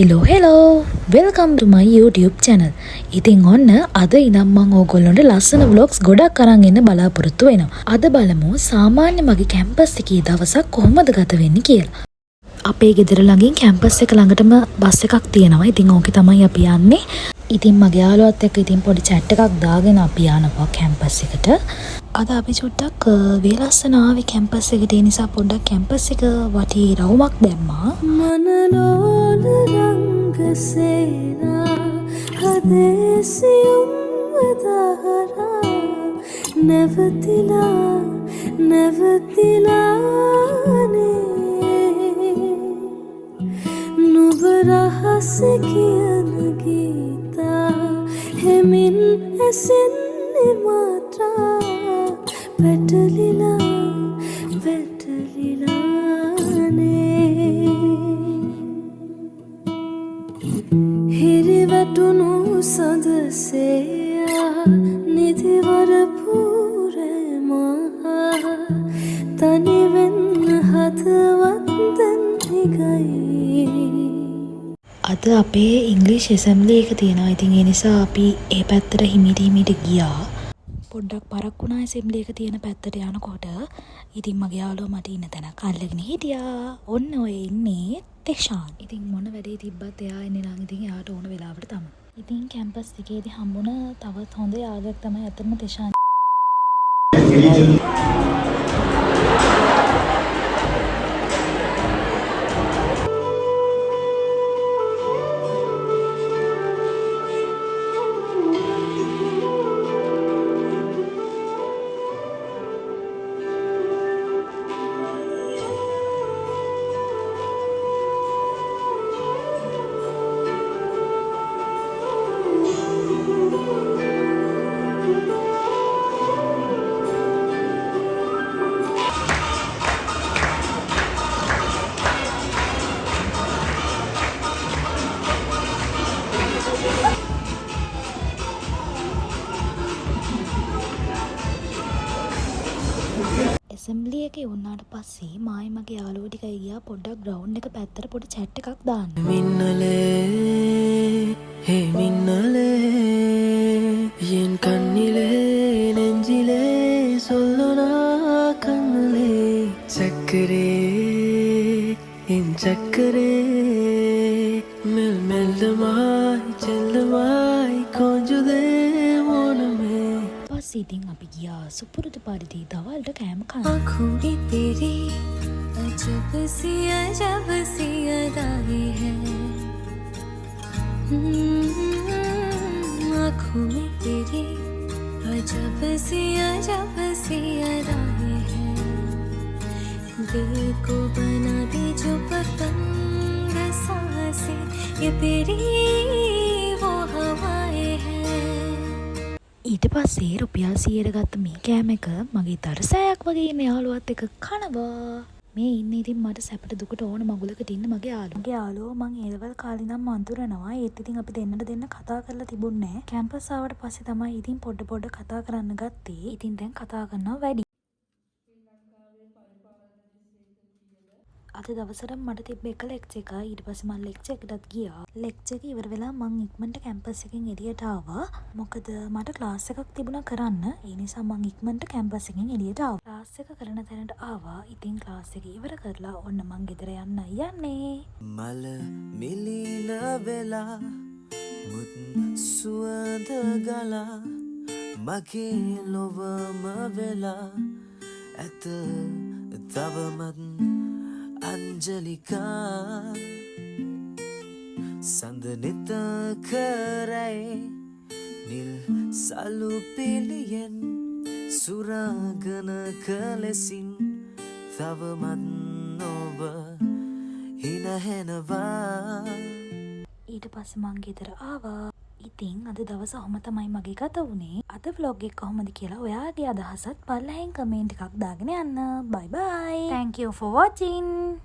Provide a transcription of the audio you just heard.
hello welcome to my YouTube channel. ඉතින් ඔන්න අද ඉඳන් මම ඕගොල්ලන්ට ලස්සන vlogs ගොඩක් අරන් එන්න බලාපොරොත්තු වෙනවා. අද බලමු සාමාන්‍ය මගේ කැම්පස් එකේ දවසක් කොහොමද ගත වෙන්නේ කියලා. අපේ ගෙදර ළඟින් කැම්පස් එක ළඟටම බස් එකක් තියෙනවා. ඉතින් ඕකේ තමයි අපි යන්නේ. ඉතින් මගේ යාළුවත් එක්ක ඉතින් පොඩි chat එකක් දාගෙන අපි යනවා කැම්පස් එකට. අද අපි චුට්ටක් වේලස්සන ආවේ කැම්පස් එකට. ඒ නිසා පොඩ්ඩක් කැම්පස් එක වටේ රවුමක් දැම්මා. मनलोल रंग सेना हदेसियुम वदहरा नेवतिला नेवतिलाने नुब रहस कियन गीता हेमिन एसिन निमात्रा पेटलिला पेटलिलाने හිරිවැටුණු සඳසයා නිදිවර පුරමහා තනිවෙන්න හදවත්දැන් හිගයි. අද අපේ ඉංග්‍රීසි ඇසැම්බලි එක තියෙනවා. ඉතින් ඒ නිසා අපි ඒ පැත්තට හිමිට ගියා. පොඩ්ඩක් පරක් වුණා ඇසැම්බලි එක තියෙන පැත්තට යනකොට. ඉතින් මගේ යාළුවා මට ඉන්න තැනක් අල්ලගෙන හිටියා. ඔන්න ඔය ඉන්නේ තෙෂාන්. ඉතින් මොන වැඩේ තිබ්බත් එයා එන්නේ නම් ඉතින් එයාට ඕන වෙලාවට තමයි. ඉතින් කැම්පස් එකේදී හම්බුණ තවත් හොඳ යාළුවෙක් තමයි අතනම තෙෂාන්. ඇසැම්බලි එකේ වුණාට පස්සේ මායි මගේ යාළුවෝ ටිකයි ගියා පොඩ්ඩක් ග්‍රවුන්ඩ් එක පැත්තට පොඩි chat එකක් දාන්න. மின்னலே ஹே மின்னலே என் கண்ணிலே நெஞ்சிலே சொல்லனா கண்ணலே சக்கரே என் சக்கரே மெல் மெல்லமாய் செல்லமாய் கொஞ்சுதே மனமே. පස්සේ ඉතින් අපි ගියා සුපුරුදු පරිදි දවල්ට කෑම කන්න. आँखों की तेरी अजब सी अदाएं हैं. आँखों में तेरी अजब सी अदाएं हैं. दिल को बना दी जो पतंग सांसें ये तेरी वो हवाएं हैं. ඊට පස්සේ රුපියල් 100ට ගත්ත මේ කෑම එක මගේ තරසෑයක් වගේ ඉන්න යාළුවත් එක්ක කනවා. මේ ඉන්නේ ඉතින් මට සැපට දුකට ඕන මගුලකට ඉන්න මගේ යාළුවෝ මං ඒලවල් කාලේ ඉඳන් මන්තුරනවා. ඒත් ඉතින් අපි දෙන්න කතා කරලා තිබුණේ නැහැ. කැම්පස් ආවට පස්සේ තමයි ඉතින් පොඩ කතා කරන්න ගත්තේ. ඉතින් දැන් කතා කරනවා වැඩි. අද දවසට මට තිබ්බ එක ලෙක්චර් එක. ඊට පස්සේ මම ලෙක්චර් එකටත් ගියා. ලෙක්චර් එක ඉවර වෙලා මං ඉක්මනට කැම්පස් එකෙන් එළියට ආවා. මොකද මට ක්ලාස් එකක් තිබුණා කරන්න. ඒ නිසා මං ඉක්මනට කැම්පස් එකෙන් එළියට ආවා. ක්ලාස් එක කරන තැනට ආවා. ඉතින් ක්ලාස් එක ඉවර කරලා ඔන්න මං ගෙදර යන්න යන්නේ. මල මිලින වෙලා මුත් සුවඳ ගලා මගේ ලොවම වෙලා ඇත තවමත් අංජලිකා සඳ නිත කරයි නිල් සලු පිළියෙන් සුරාගන කලෙසින් තවමත් නොව හිනහෙනවා. ඊට පස්සේ මං ගෙදර ආවා. ඉතින් අද දවස ඔහොම තමයි මගේ ගත වුණේ. අද vlog එක කොහොමද කියලා ඔයාගේ අදහසත් පල්ලෙහෙන් කමෙන්ට් එකක් දාගෙන යන්න. bye bye. Thank you for watching.